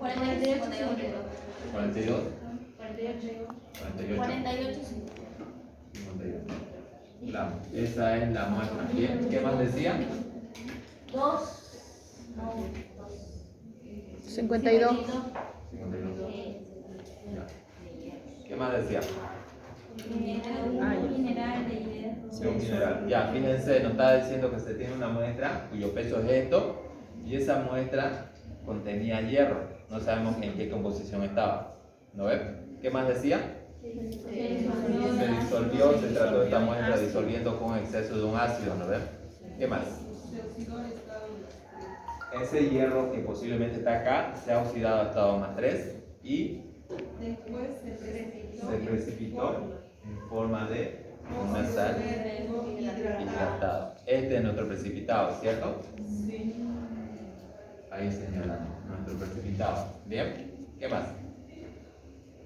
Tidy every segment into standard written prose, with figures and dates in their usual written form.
48, 42, 48, 48, 58 gramos. Esa es la muestra. Bien, ¿qué más decía? 52. 52. Ya. ¿Qué más decía? un mineral de hierro. De un mineral. Ya, fíjense, nos está diciendo que se tiene una muestra cuyo peso es esto, y esa muestra contenía hierro. No sabemos en qué composición estaba. ¿No ves? ¿Qué más decía? Se disolvió, se trató esta muestra disolviendo con exceso de un ácido. ¿No ves? ¿Qué más? Ese hierro que posiblemente está acá se ha oxidado a estado más 3 y después se precipitó en forma de una sal hidratada. Este es nuestro precipitado, ¿cierto? Sí. Ahí señalamos, nuestro precipitado. ¿Bien? ¿Qué más?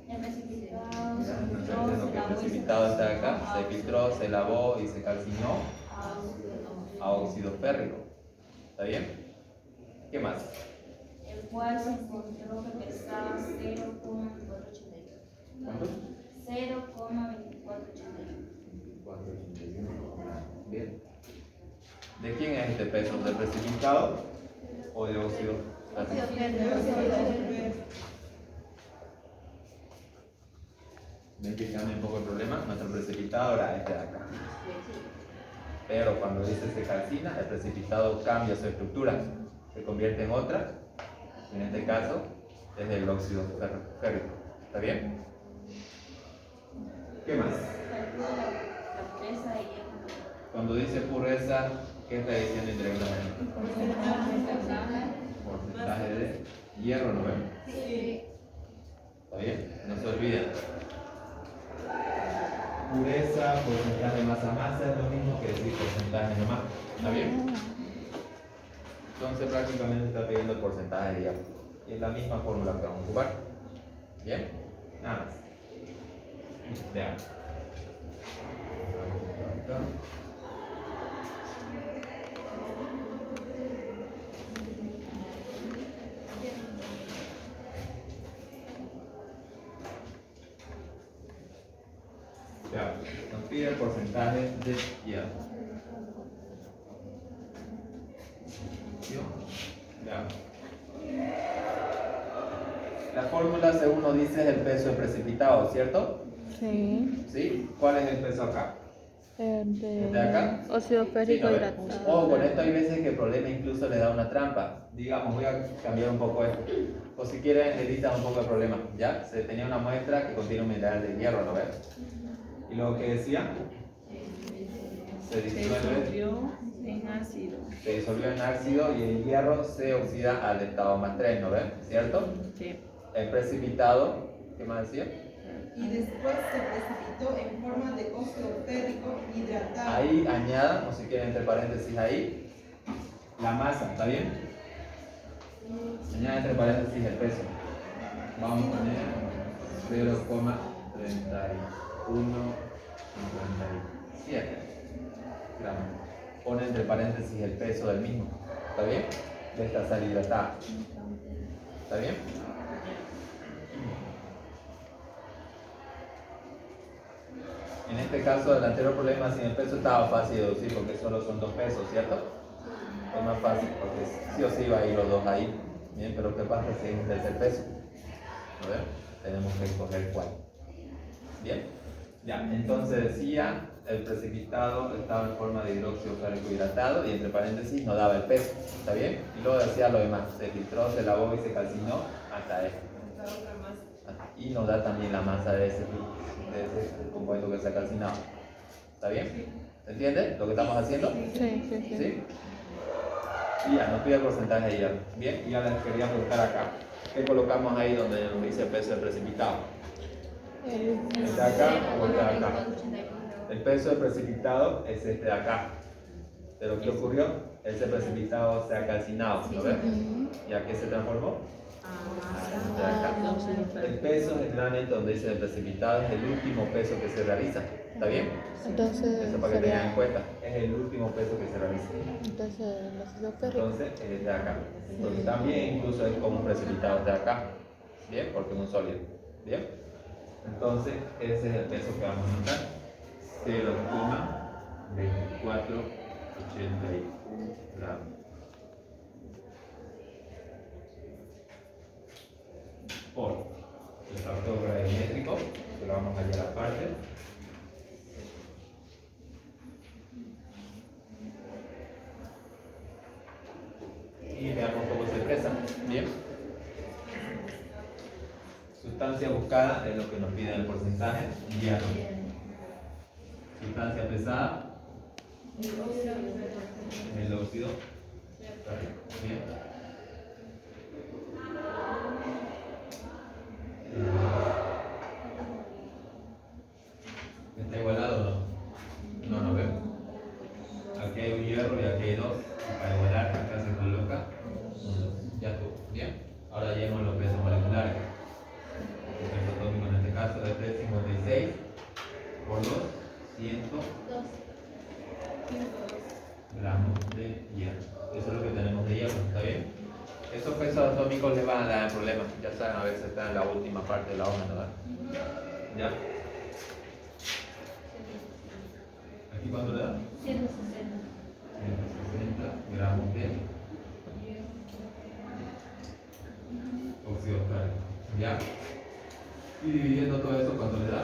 El precipitado Ya, se nos está filtró, diciendo se que el lavó y se precipitado está acá, calcinó se filtró, se lavó y se calcinó a a óxido férrico. ¿Está bien? ¿Qué más? el cual se encontró que pesaba 0,2482. ¿Cuánto? 0,2482. 481. Bien. ¿De quién es este peso? ¿Del precipitado o de óxido férrico? ¿Ven que cambia un poco el problema? Nuestro precipitado era este de acá. Pero cuando dice se calcina, el precipitado cambia su estructura, se convierte en otra. En este caso es el óxido férrico. ¿Está bien? ¿Qué más? Calcula la pureza de hierro. Cuando dice pureza, ¿qué está diciendo indirectamente? Porcentaje de hierro, ¿no ven? Sí. ¿Está bien? No se olviden. Pureza, porcentaje de masa es lo mismo que decir porcentaje de masa. ¿Está bien? Entonces prácticamente está pidiendo el porcentaje de hierro. Y es la misma fórmula que vamos a ocupar. ¿Bien? Nada más. Vean. Ya, nos pide el porcentaje de hierro. Ya. La fórmula, según nos dice, es el peso del precipitado, ¿cierto? Sí. ¿Sí? ¿Cuál es el peso acá? ¿De acá? Óxido Sí, férrico ¿no ves? hidratado. O con esto hay veces que el problema incluso le da una trampa. Digamos, voy a cambiar un poco esto. O si quieren, editan un poco el problema. ¿Ya? Se tenía una muestra que contiene un mineral de hierro, ¿no ves? Y luego que decía, se disolvió en ácido. se disolvió en ácido y el hierro se oxida al estado más 3, ¿no ven? ¿Cierto? Sí. El precipitado, ¿qué más decía? Y después se precipitó en forma de óxido férrico hidratado. Ahí añadan, o si quieren entre paréntesis ahí, la masa, ¿está bien? Añadan entre paréntesis el peso. Vamos a poner 0,3157 gramos. Pone entre paréntesis el peso del mismo, ¿está bien? De esta sal hidratada. ¿Está bien? En este caso, el anterior problema sin el peso estaba fácil de deducir porque solo son 2 pesos, ¿cierto? Es más fácil porque sí o sí va a ir los dos ahí. Bien, pero ¿qué pasa si es un tercer peso? A ver, tenemos que escoger cuál. Bien, ya, entonces decía, el precipitado estaba en forma de hidróxido férrico hidratado y entre paréntesis no daba el peso, ¿está bien? Y luego decía lo demás, se filtró, se lavó y se calcinó hasta esto. Y nos da también la masa de ese compuesto que se ha calcinado. ¿Está bien? ¿Se entiende lo que estamos haciendo? Sí. ¿Sí? Y ya, nos pide el porcentaje de hierro. Bien, y ya les quería preguntar acá. ¿Qué colocamos ahí donde nos dice el peso del precipitado? ¿El de acá o el de acá? El peso del precipitado es este de acá. Pero ¿qué ocurrió? Ese precipitado se ha calcinado, ¿no ves? ¿Y a qué se transformó? A este de acá. El peso generalmente donde dice el precipitado es el último peso que se realiza. ¿Está bien? Entonces Eso para que tengan en sería, cuenta. Es el último peso que se realiza. entonces el ácido férrico. Entonces es de acá. Porque también incluso es como un precipitado de acá. ¿Bien? Porque es un sólido. ¿Bien? Entonces ese es el peso que vamos a anotar. 0,2481 gramos. Por el factor gravimétrico, que lo vamos a hallar aparte. Y veamos cómo se expresa. Bien. Sustancia buscada es lo que nos pide el porcentaje. Hierro. Sustancia pesada. El óxido. Bien. ¿Está igualado o no? No, no veo. Aquí hay un hierro y aquí hay dos. Para igualar, acá se coloca 1. Ya estuvo. Bien. Ahora llevamos los pesos moleculares. El peso atómico en este caso es 356 por 2, 102 gramos de hierro. Eso es lo que tenemos de hierro, ¿está bien? Esos pesos atómicos les van a dar problemas. Ya saben, a veces están en la última parte de la hoja, ¿no? ¿Ya? ¿Aquí cuánto le da? 160. 160 gramos de óxido férrico. ¿Ya? Y dividiendo todo eso, ¿cuánto le da?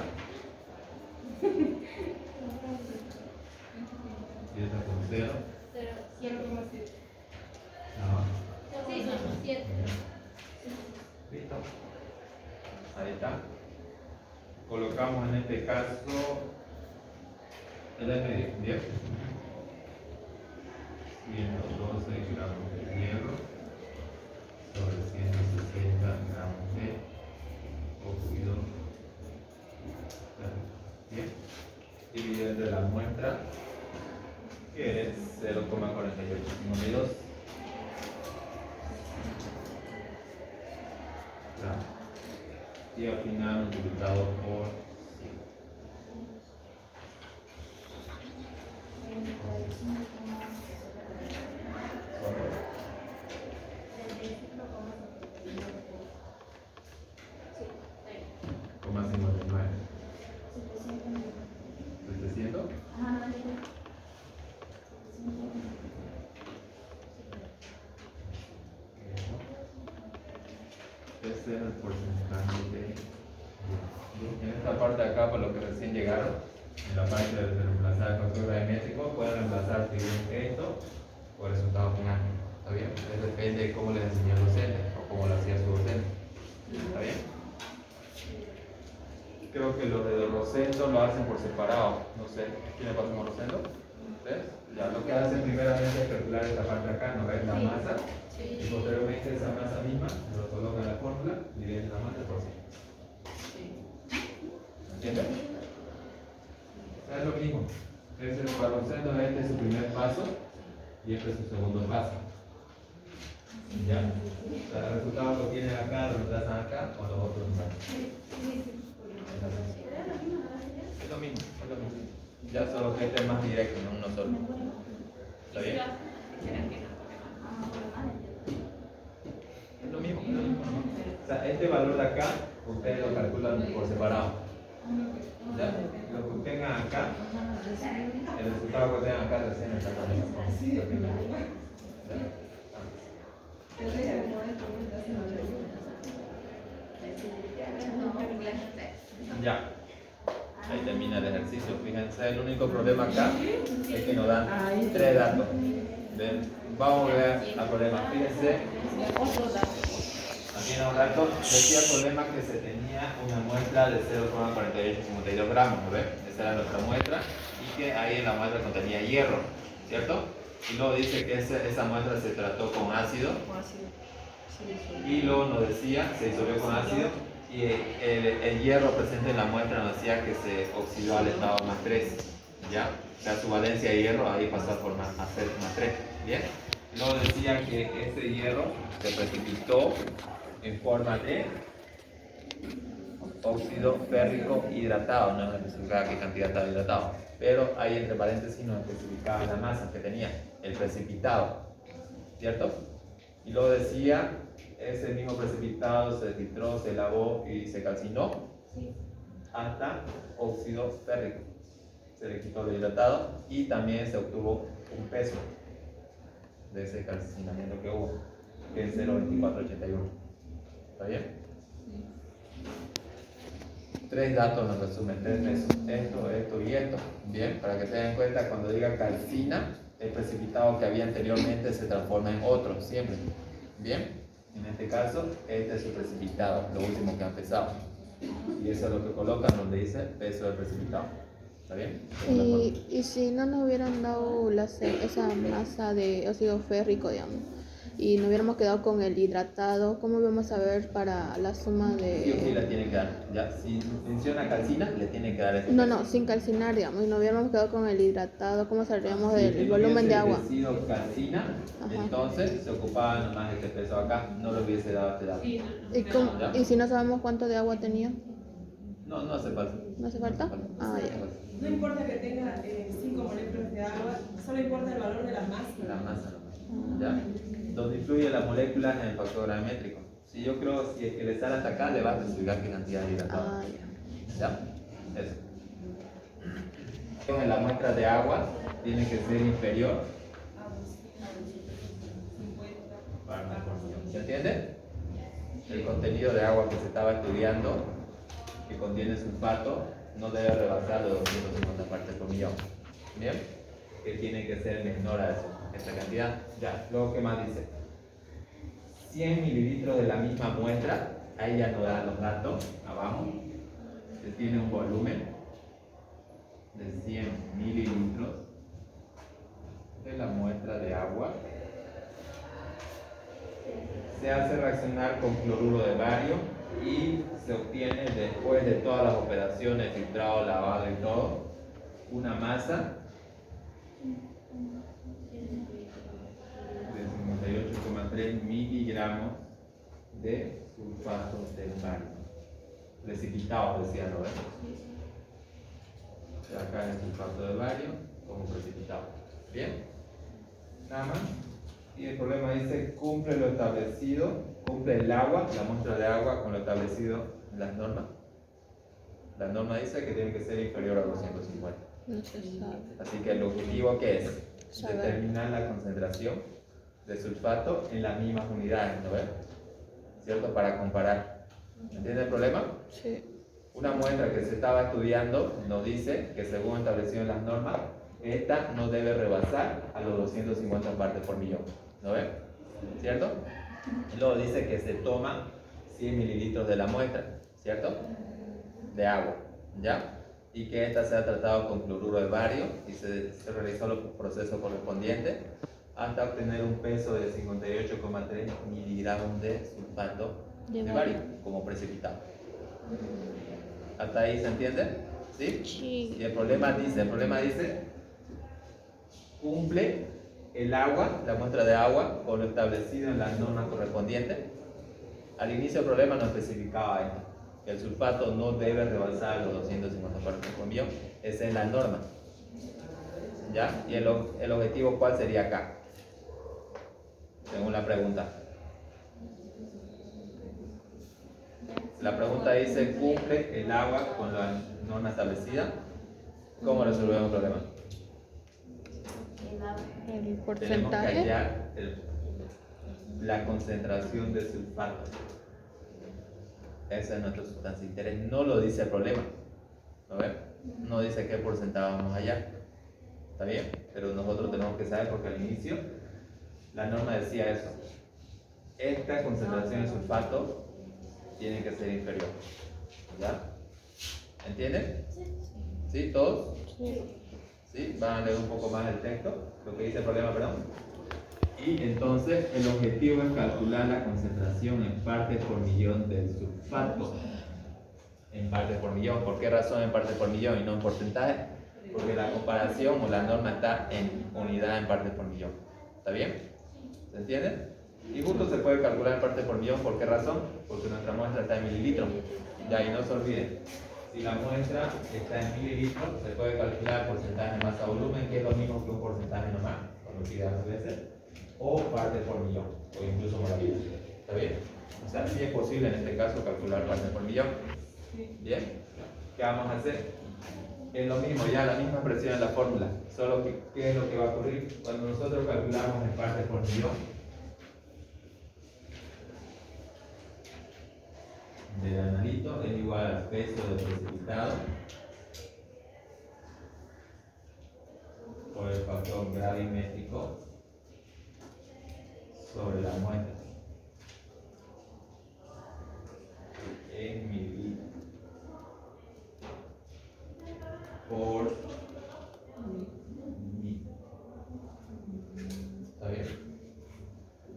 Y esta con 0. 0,7. No. Sí, son 7. Listo. Ahí está. Colocamos en este caso el medio, ¿bien? 112 gramos de hierro sobre 160 gramos de óxido férrico. Bien. Dividiendo la muestra, que es 0,4852 gramos. Y al final multiplicado por 100. Coma 59. 700. Ese es el porcentaje de. En esta parte de acá, por lo que recién llegaron, en la parte de reemplazar el factor gravimétrico, pueden reemplazar si bien esto o resultado final. ¿Está bien? Entonces depende de cómo les enseñó el docente o cómo lo hacía su docente. ¿Está bien? Creo que los de Rosendo lo hacen por separado. No sé, ¿quién le pasa con Rosendo? ¿Ustedes? Ya, lo que hacen primeramente es calcular esta parte de acá, ¿no ves? La masa. Y posteriormente esa masa misma lo colocan en la fórmula y dividen la masa por 100. ¿Entienden? Es lo mismo. Ese es para Rosendo, este es su primer paso y este es su segundo paso. ¿Ya? O sea, el resultado lo tienen acá, lo reemplazan acá o los otros no. Es lo mismo, es lo mismo. Ya solo que este es más directo, no uno solo. ¿Está bien? Es lo mismo, es lo mismo. O sea, este valor de acá, ustedes lo calculan por separado. ¿Ya? Lo que tengan acá, el resultado que tengan acá recién está con esa forma. Ya. Ahí termina el ejercicio. Fíjense, el único problema acá es que nos dan 3 datos. Ven, vamos a ver al problema. Fíjense, aquí en los datos decía el problema que se tenía una muestra de 0,4852 gramos, ¿no ven? Esa era nuestra muestra y que ahí en la muestra contenía hierro, ¿cierto? Y luego dice que esa muestra se trató con ácido y luego nos decía, se disolvió con ácido y el hierro presente en la muestra nos decía que se oxidó al estado más 3, ¿ya? O sea, su valencia de hierro ahí pasó a formar a ser más 3, ¿bien? Y luego decía que ese hierro se precipitó en forma de óxido férrico hidratado, no especificaba qué cantidad estaba hidratado, pero ahí entre paréntesis nos especificaba la masa que tenía, el precipitado, ¿cierto? Y luego decía, ese mismo precipitado se filtró, se lavó y se calcinó hasta óxido férrico. Se le quitó lo hidratado y también se obtuvo un peso de ese calcinamiento que hubo, que es 0,2481. ¿Está bien? 3 datos en resumen, 3 pesos. Esto y esto. Bien, para que tengan en cuenta, cuando diga calcina, el precipitado que había anteriormente se transforma en otro, siempre. Bien, en este caso, este es el precipitado, lo último que ha pesado. Y eso es lo que colocan donde dice peso del precipitado. ¿Está bien? Y si no nos hubieran dado esa masa de óxido férrico, digamos, y nos hubiéramos quedado con el hidratado, ¿cómo vamos a ver para la suma de...? Sí o sí la tiene que dar. Ya, si menciona calcina, le tiene que dar ese No, peso. no, sin calcinar, digamos, y nos hubiéramos quedado con el hidratado, ¿cómo sabríamos Si del él volumen de agua? hubiese sido calcina, Ajá. entonces se ocupaba nomás este peso acá, no lo hubiese dado este dato. ¿Y si no sabemos cuánto de agua tenía? No, no hace falta. ¿No hace falta? Ah, ya. No importa que tenga 5 moléculas de agua, solo importa el valor de la masa. La masa nomás. ¿Ya? Donde influye las moléculas en el factor gravimétrico. Si yo creo, si es que le sale hasta acá, le va a especificar qué cantidad de hidratado. Ah, ya. ¿Ya? Eso. En la muestra de agua tiene que ser inferior. ¿Se entiende? El contenido de agua que se estaba estudiando, que contiene sulfato, no debe rebasar los 250 partes por millón. ¿Bien? Que tiene que ser menor a eso, esta cantidad. Ya, luego, ¿qué más dice? 100 mililitros de la misma muestra, ahí ya no da los datos, abajo. Se tiene un volumen de 100 mililitros de la muestra de agua. Se hace reaccionar con cloruro de bario y se obtiene, después de todas las operaciones, filtrado, lavado y todo, una masa de 58,3 miligramos de sulfato de bario. Precipitado, decía, ¿no? Acá el sulfato de bario como precipitado. ¿Bien? Nada más. Y el problema dice, cumple lo establecido, cumple el agua, la muestra de agua con lo establecido en las normas. La norma dice que tiene que ser inferior a 250. No se sabe. Así que el objetivo que es Saber. determinar la concentración de sulfato en las mismas unidades, ¿no ves? ¿Cierto? Para comparar. ¿Entiendes el problema? Sí. Una muestra que se estaba estudiando nos dice que según establecido en las normas, esta no debe rebasar a los 250 partes por millón. ¿No ves? ¿Cierto? Y luego dice que se toma 100 mililitros de la muestra, ¿cierto? De agua, ¿ya? Y que esta se ha tratado con cloruro de bario y se realizó los procesos correspondientes hasta obtener un peso de 58,3 miligramos de sulfato de bario como precipitado. ¿Hasta ahí se entiende? ¿Sí? Sí. Y el problema dice, cumple el agua, la muestra de agua, con lo establecido en las normas correspondientes. Al inicio el problema no especificaba esto, que el sulfato no debe rebasar los 250 partes por millón. Esa es la norma. ¿Ya? Y el objetivo, ¿cuál sería acá? Según la pregunta. La pregunta dice, ¿cumple el agua con la norma establecida? ¿Cómo resolvemos el problema? El Tenemos que porcentaje. hallar la concentración de sulfato. Esa es nuestra sustancia de interés. No lo dice el problema. ¿No ven? No dice qué porcentaje vamos a hallar. ¿Está bien? Pero nosotros tenemos que saber porque al inicio la norma decía eso. Esta concentración de sulfato tiene que ser inferior. ¿Ya? ¿Entienden? ¿Sí? ¿Todos? Sí. ¿Sí? Van a leer un poco más el texto, lo que dice el problema, perdón. Y entonces el objetivo es calcular la concentración en partes por millón del sulfato. En partes por millón. ¿Por qué razón en partes por millón y no en porcentaje? Porque la comparación o la norma está en unidad en partes por millón. ¿Está bien? ¿Se entiende? Y justo se puede calcular en partes por millón. ¿Por qué razón? Porque nuestra muestra está en mililitros. Ya, y no se olviden, si la muestra está en mililitros, se puede calcular porcentaje masa volumen, que es lo mismo que un porcentaje normal, cuando pide las veces, o parte por millón, o incluso molarina. ¿Está bien? O sea, sí es posible en este caso calcular parte por millón. Bien, ¿qué vamos a hacer? Es lo mismo, ya la misma expresión en la fórmula, solo que ¿qué es lo que va a ocurrir? Cuando nosotros calculamos en parte por millón, del analito es igual al peso del precipitado por el factor gravimétrico sobre la muestra en mililitros por mil. ¿Está bien?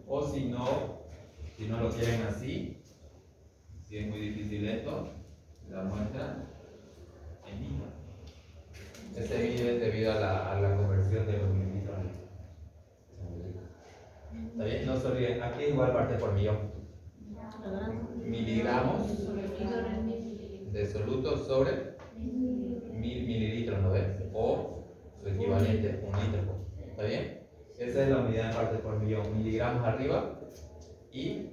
O si no lo quieren así, si es muy difícil esto, la muestra en litros. Este mil es debido a la conversión de los mililitros a litros. ¿Está bien? No se olviden, aquí es igual parte por millón. Miligramos de soluto sobre 1000 mililitros, ¿no ves? O su equivalente, un litro. ¿Está bien? Esa es la unidad en parte por millón. Miligramos arriba y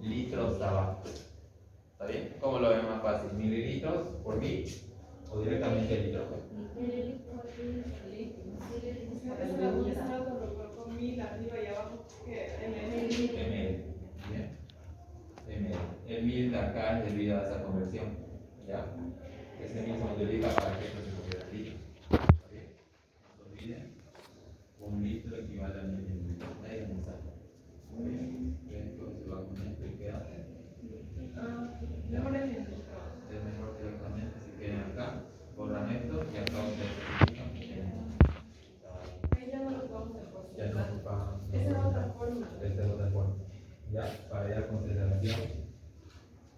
litros abajo. ¿Está bien? ¿Cómo lo ven más fácil? ¿Mililitros por mil o directamente litros? Con 1000 arriba y abajo, que ml. Bien. ml. El 1000 de acá es debido a esa conversión. ¿Ya? Ese mismo se utiliza para que esto se convierta en litro. ¿Está bien? No se olviden. Un litro equivale a 1000 mililitros. Ahí es necesario. ¿Está bien? Esto se va con esto y queda. Es mejor directamente si quieren acá. Borran esto y acá ustedes ya no ocupamos. Esa es otra forma. Esta es otra forma. Ya, para ir a consideración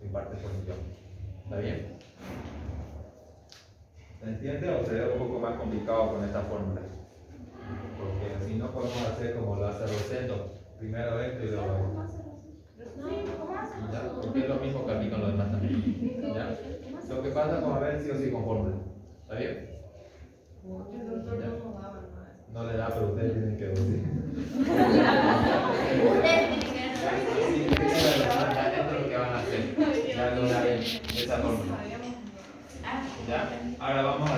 y parte por millón. ¿Está bien? ¿Se entiende o se ve un poco más complicado con esta fórmula? Porque si no podemos hacer como lo hace Rosendo, primero esto y luego esto. ¿Ya? Porque es lo mismo que aquí con los demás también. ¿Ya? Lo que pasa con ver sí o sí con fórmula. ¿Está bien? El doctor no nos daba nada. No le da, pero ustedes tienen que decir. Sí, esto es lo que van a hacer. Ya lograron esa fórmula. ¿Ya? Ahora vamos